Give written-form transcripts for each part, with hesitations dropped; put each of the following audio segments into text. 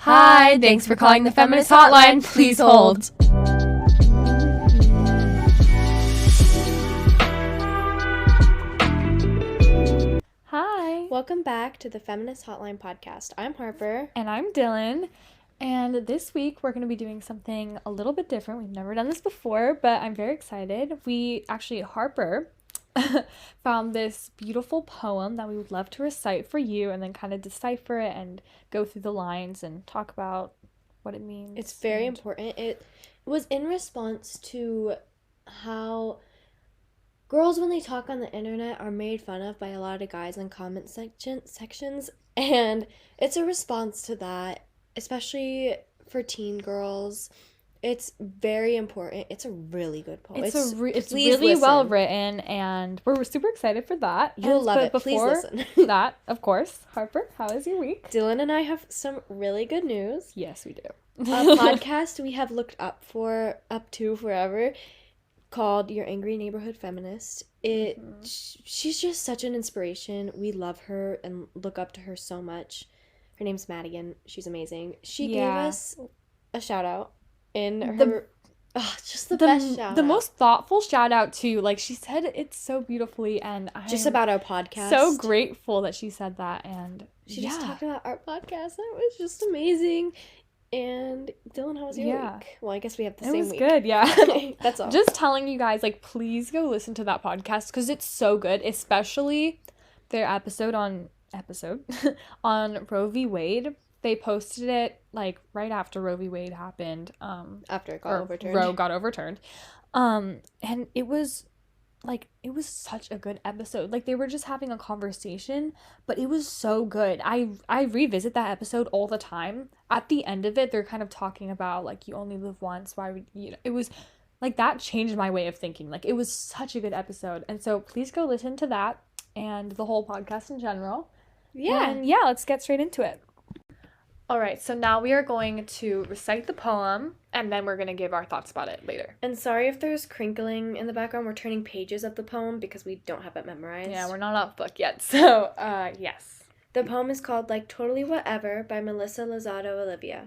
Hi, thanks for calling the Feminist Hotline. Please hold. Hi. Welcome back to the Feminist Hotline podcast. I'm Harper. And I'm Dylan. And this week we're going to be doing something a little bit different. We've never done this before, but I'm very excited. Harper found this beautiful poem that we would love to recite for you and then kind of decipher it and go through the lines and talk about what it means. It's very important. It was in response to how girls, when they talk on the internet, are made fun of by a lot of guys in comment sections, and it's a response to that, especially for teen girls. It's very important. It's a really good poem. It's really well written, and we're super excited for that. You'll love it. Please listen. That, of course. Harper, how is your week? Dylan and I have some really good news. Yes, we do. A podcast we have looked up to forever, called Your Angry Neighborhood Feminist. She's just such an inspiration. We love her and look up to her so much. Her name's Madigan. She's amazing. She gave us a shout out in her best shout out. The most thoughtful shout out too. Like, she said it so beautifully, and I'm just about our podcast. So grateful that she said that, and she just talked about our podcast. That was just amazing. And Dylan, how was your week? Well, I guess we have the same week. It was good, yeah. That's all. Just telling you guys, like, please go listen to that podcast because it's so good, especially their episode on Roe v. Wade. They posted it, like, right after Roe v. Wade happened. After it got overturned. Roe got overturned. And it was such a good episode. Like, they were just having a conversation, but it was so good. I revisit that episode all the time. At the end of it, they're kind of talking about, like, you only live once. Why would you know? It was, like, that changed my way of thinking. Like, it was such a good episode. And so please go listen to that and the whole podcast in general. Yeah. And yeah, let's get straight into it. All right, so now we are going to recite the poem, and then we're going to give our thoughts about it later. And sorry if there's crinkling in the background. We're turning pages of the poem because we don't have it memorized. Yeah, we're not off book yet, so, yes. The poem is called Like Totally Whatever by Melissa Loazado Olivia.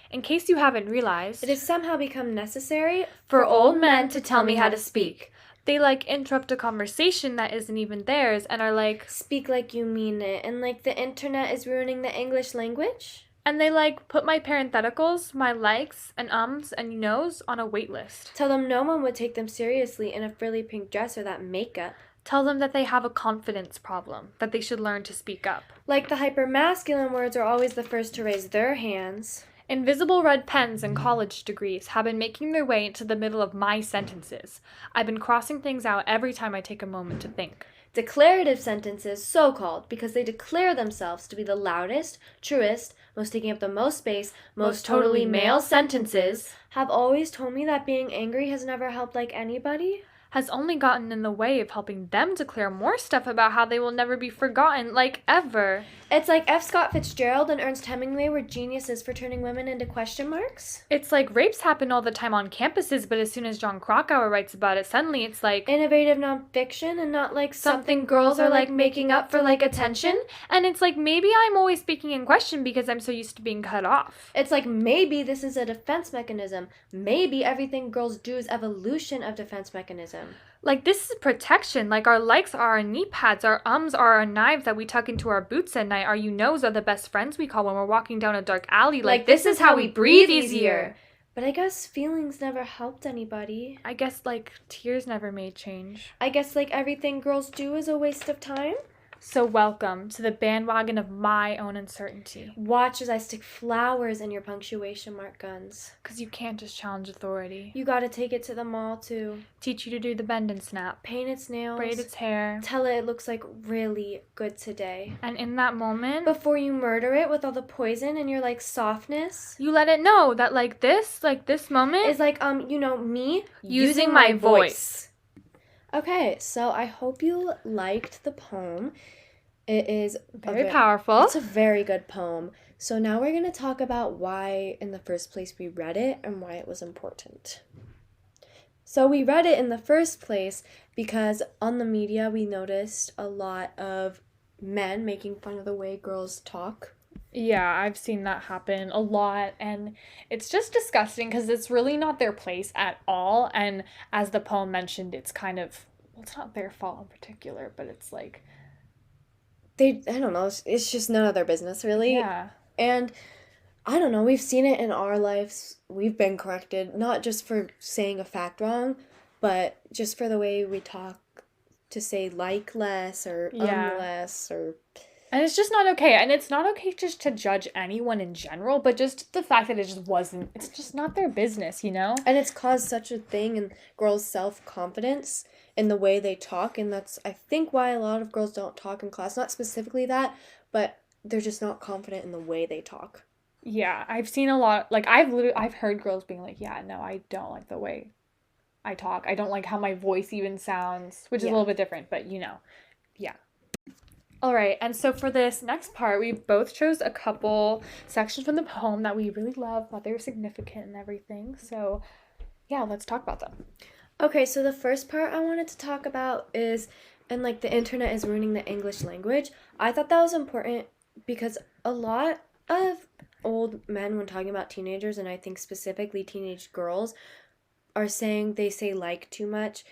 In case you haven't realized, it has somehow become necessary for old men to tell me how to speak. They, like, interrupt a conversation that isn't even theirs and are like, speak like you mean it, and like the internet is ruining the English language. And they, like, put my parentheticals, my likes, and ums, and knows on a wait list. Tell them no one would take them seriously in a frilly pink dress or that makeup. Tell them that they have a confidence problem, that they should learn to speak up. Like the hyper-masculine words are always the first to raise their hands. Invisible red pens and college degrees have been making their way into the middle of my sentences. I've been crossing things out every time I take a moment to think. Declarative sentences, so-called, because they declare themselves to be the loudest, truest, most taking up the most space, most totally male sentences, have always told me that being angry has never helped like anybody. Has only gotten in the way of helping them declare more stuff about how they will never be forgotten, like ever. It's like F. Scott Fitzgerald and Ernest Hemingway were geniuses for turning women into question marks. It's like rapes happen all the time on campuses, but as soon as John Krakauer writes about it, suddenly it's like innovative nonfiction and not like something girls are like making up for like attention. And it's like maybe I'm always speaking in question because I'm so used to being cut off. It's like maybe this is a defense mechanism. Maybe everything girls do is evolution of defense mechanism. Like, this is protection. Like, our likes are our knee pads, our ums are our knives that we tuck into our boots at night, our you knows are the best friends we call when we're walking down a dark alley. Like this is how we breathe easier. But I guess feelings never helped anybody. I guess, like, tears never made change. I guess, like, everything girls do is a waste of time. So welcome to the bandwagon of my own uncertainty. Watch as I stick flowers in your punctuation mark guns. Because you can't just challenge authority. You gotta take it to the mall, too. Teach you to do the bend and snap. Paint its nails. Braid its hair. Tell it looks like really good today. And in that moment, before you murder it with all the poison and your, like, softness, you let it know that, like, this moment is like, me using my voice. Okay, so I hope you liked the poem. It is very powerful. It's a very good poem. So now we're going to talk about why in the first place we read it and why it was important. So we read it in the first place because on the media we noticed a lot of men making fun of the way girls talk Yeah, I've seen that happen a lot, and it's just disgusting because it's really not their place at all. And as the poem mentioned, it's kind of, well, it's not their fault in particular, but it's like, I don't know, it's just none of their business, really. yeah, And I don't know, we've seen it in our lives. We've been corrected, not just for saying a fact wrong, but just for the way we talk to say like less or yeah. less or And it's just not okay. And it's not okay just to judge anyone in general, but just the fact that it just wasn't, it's just not their business, you know? and it's caused such a thing in girls' self-confidence in the way they talk, and that's I think why a lot of girls don't talk in class, not specifically that, but they're just not confident in the way they talk. Yeah, I've seen a lot, like, I've heard girls being like, yeah, no, I don't like the way I talk. I don't like how my voice even sounds, which is a Yeah. little bit different, but yeah. All right, and so for this next part, we both chose a couple sections from the poem that we really love, thought they were significant and everything. So, yeah, let's talk about them. Okay, so the first part I wanted to talk about is, and like the internet is ruining the English language. I thought that was important because a lot of old men, when talking about teenagers, and I think specifically teenage girls, are saying they say like too much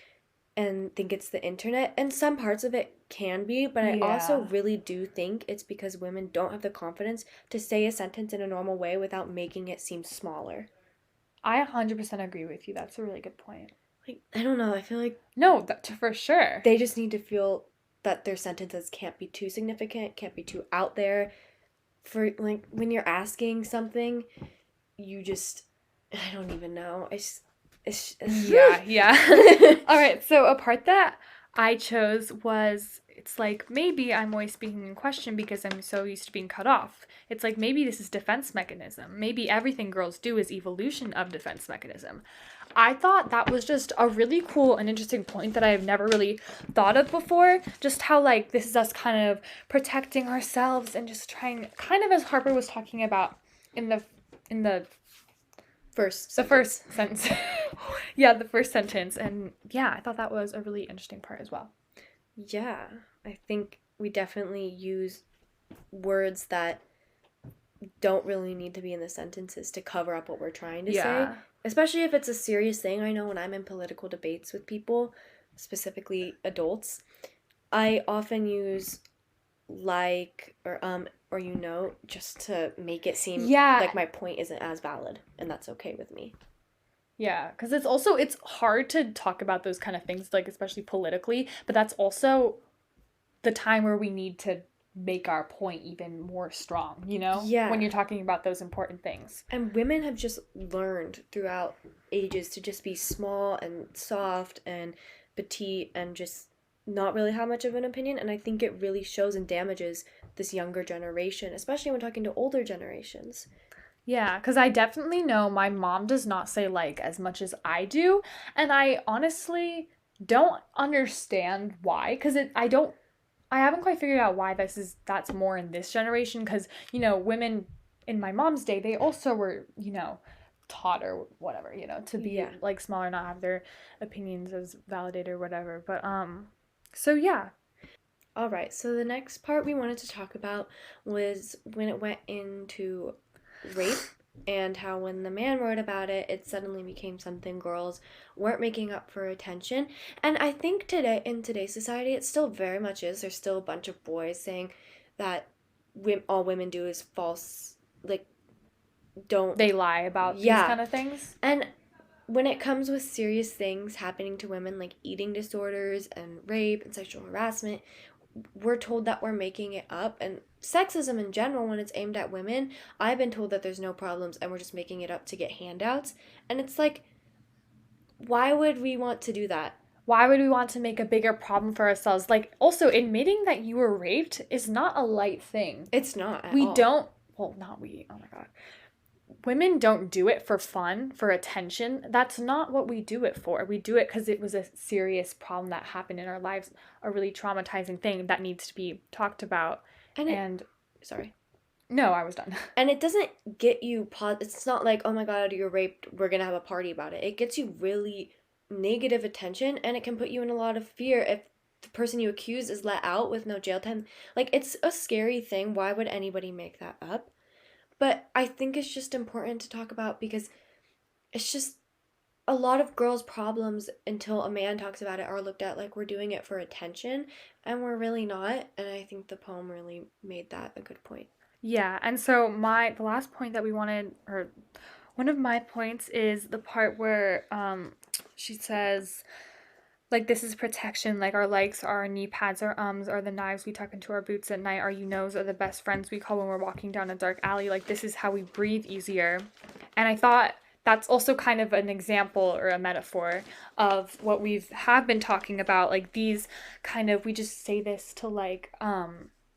and think it's the internet. And some parts of it can be, but I also Yeah, really do think it's because women don't have the confidence to say a sentence in a normal way without making it seem smaller. I 100% agree with you. That's a really good point. Like, I don't know, I feel like No, that, for sure. they just need to feel that their sentences can't be too significant, can't be too out there. For like when you're asking something, you just I don't even know. It's Yeah, yeah. All right, so a part that I chose was it's like maybe I'm always speaking in question because I'm so used to being cut off. It's like maybe this is defense mechanism. Maybe everything girls do is evolution of defense mechanism. I thought that was just a really cool and interesting point that I've never really thought of before. Just how like this is us kind of protecting ourselves and just trying kind of as Harper was talking about in the first the sentence. first sentence. Yeah, the first sentence. And yeah, I thought that was a really interesting part as well. Yeah, I think we definitely use words that don't really need to be in the sentences to cover up what we're trying to say, Yeah. especially if it's a serious thing. I know when I'm in political debates with people, specifically adults, I often use like or just to make it seem Yeah. like my point isn't as valid, and that's okay with me. Yeah, because it's hard to talk about those kind of things, like especially politically, but that's also the time where we need to make our point even more strong, you know? When Yeah. you're talking about those important things. And women have just learned throughout ages to just be small and soft and petite and just not really have much of an opinion. And I think it really shows and damages this younger generation, especially when talking to older generations. Yeah, because I definitely know my mom does not say like as much as I do, and I honestly don't understand why, because I haven't quite figured out why that's more in this generation, because women in my mom's day, they also were taught or whatever, to be Yeah. like smaller, not have their opinions as validated or whatever. But so yeah. All right. So the next part we wanted to talk about was when it went into rape and how when the man wrote about it, it suddenly became something girls weren't making up for attention. And I think today in today's society, it still very much is. There's still a bunch of boys saying that all women do is false, like don't. They lie about these Yeah. kind of things. And when it comes with serious things happening to women like eating disorders and rape and sexual harassment, we're told that we're making it up. And sexism in general, when it's aimed at women, I've been told that there's no problems and we're just making it up to get handouts. And it's like, why would we want to do that? Why would we want to make a bigger problem for ourselves? Like, also, admitting that you were raped is not a light thing. It's not at We all. don't, well, not we, oh my God. Women don't do it for fun, for attention. That's not what we do it for. We do it because it was a serious problem that happened in our lives, a really traumatizing thing that needs to be talked about. And And sorry. no, I was done. And it doesn't get you it's not like, oh my god, you're raped, we're gonna have a party about it. It gets you really negative attention, and it can put you in a lot of fear if the person you accuse is let out with no jail time. Like, it's a scary thing. Why would anybody make that up? But I think it's just important to talk about because it's just a lot of girls' problems until a man talks about it are looked at like we're doing it for attention, and we're really not. And I think the poem really made that a good point. Yeah, and so the last point that we wanted, or one of my points, is the part where she says, like, this is protection, like our likes, our knee pads, our are the knives we tuck into our boots at night, our you knows are the best friends we call when we're walking down a dark alley, like this is how we breathe easier. And I thought that's also kind of an example or a metaphor of what have been talking about, like these kind of, we just say this to like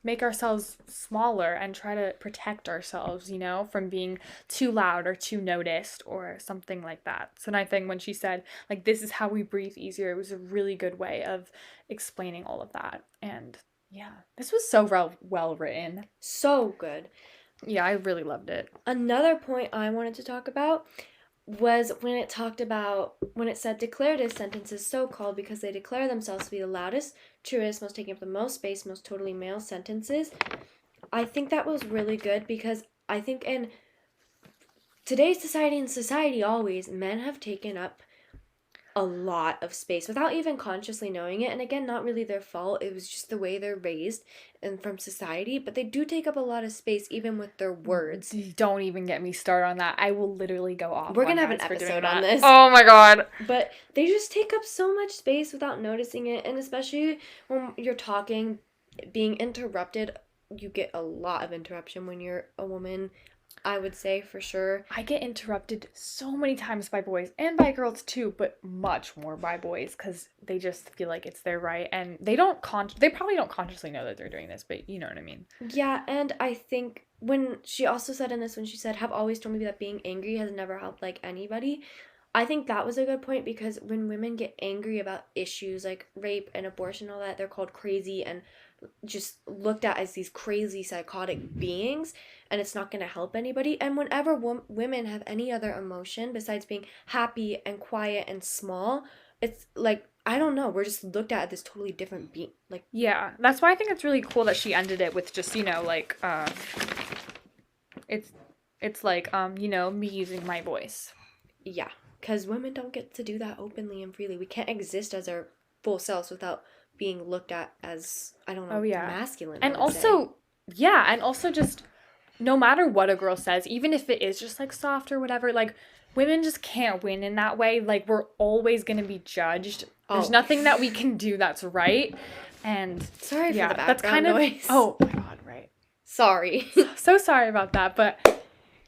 make ourselves smaller and try to protect ourselves, you know, from being too loud or too noticed or something like that. So I think when she said, like, this is how we breathe easier, it was a really good way of explaining all of that. And yeah, this was so well written. So good. Yeah, I really loved it. Another point I wanted to talk about was when it said declarative sentences so called because they declare themselves to be the loudest, truest, most taking up the most space, most totally male sentences. I think that was really good because I think in today's society and society always, men have taken up a lot of space without even consciously knowing it. And again, not really their fault. It was just the way they're raised and from society. But they do take up a lot of space even with their words. Don't even get me started on that. I will literally go off. We're going to have an episode on this. Oh my god. But they just take up so much space without noticing it. And especially when you're talking, being interrupted, you get a lot of interruption when you're a woman. I would say for sure. I get interrupted so many times by boys and by girls too, but much more by boys because they just feel like it's their right, and they probably don't consciously know that they're doing this, but you know what I mean. Yeah, and I think when she also said in this, when she said, have always told me that being angry has never helped like anybody, I think that was a good point because when women get angry about issues like rape and abortion and all that, they're called crazy and just looked at as these crazy psychotic beings, and it's not going to help anybody. And whenever women have any other emotion besides being happy and quiet and small, it's like, I don't know, we're just looked at as this totally different being. Like, yeah, that's why I think it's really cool that she ended it with just, you know, like it's like you know, me using my voice. Yeah, because women don't get to do that openly and freely. We can't exist as our full selves without being looked at as, I don't know, masculine. And also, yeah, and also just no matter what a girl says, even if it is just like soft or whatever, like women just can't win in that way. Like we're always going to be judged. There's nothing that we can do that's right. And sorry for the background that's kind of noise. Oh my god, right. Sorry. So sorry about that, but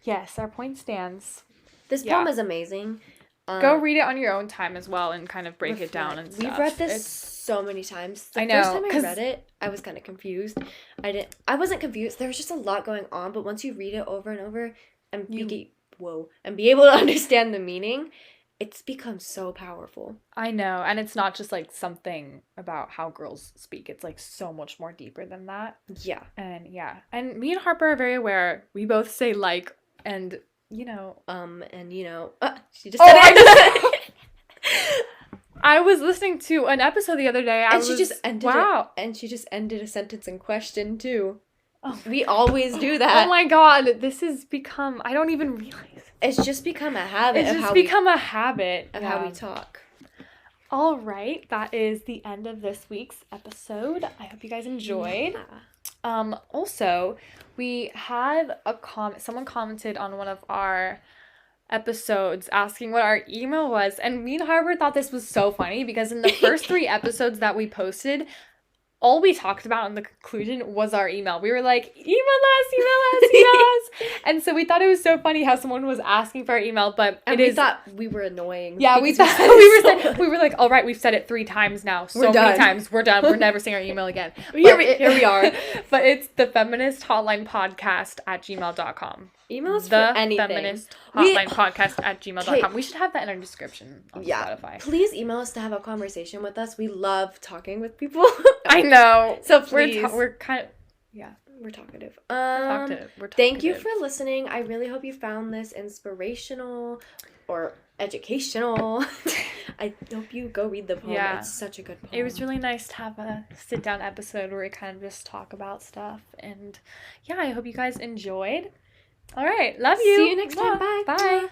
yes, our point stands. This poem is amazing. Go read it on your own time as well and kind of break it down and stuff. We've read this so many times. I know. The first time I read it, I was kind of confused. I wasn't confused. There was just a lot going on, but once you read it over and over and be able to understand the meaning, it's become so powerful. I know, and it's not just like something about how girls speak. It's like so much more deeper than that. Yeah. And me and Harper are very aware. We both say like and you know, she just said it. I was listening to an episode the other day. She just ended a sentence in question too. Oh, we always do that. Oh my god, this has become, I don't even realize. It's just become a habit. How we talk. All right, that is the end of this week's episode. I hope you guys enjoyed. Yeah. Also, we had someone commented on one of our episodes asking what our email was, and me and Harper thought this was so funny because in the first 3 episodes that we posted, all we talked about in the conclusion was our email. We were like, email us. And so we thought it was so funny how someone was asking for our email, but we thought we were annoying. Yeah, we thought we were like, all right, we've said it 3 times now. So many times. We're done. We're never saying our email again. Here we are. But it's the feminist hotline podcast at gmail.com. Email us for anything. The feminist hotline podcast at gmail.com. We should have that in our description on Spotify. Please email us to have a conversation with us. We love talking with people. I know. So please. We're kind of, we're talkative. Thank you for listening. I really hope you found this inspirational or educational. I hope you go read the poem. Yeah. It's such a good poem. It was really nice to have a sit-down episode where we kind of just talk about stuff. And yeah, I hope you guys enjoyed. All right. Love you. See you next time. Bye. Bye.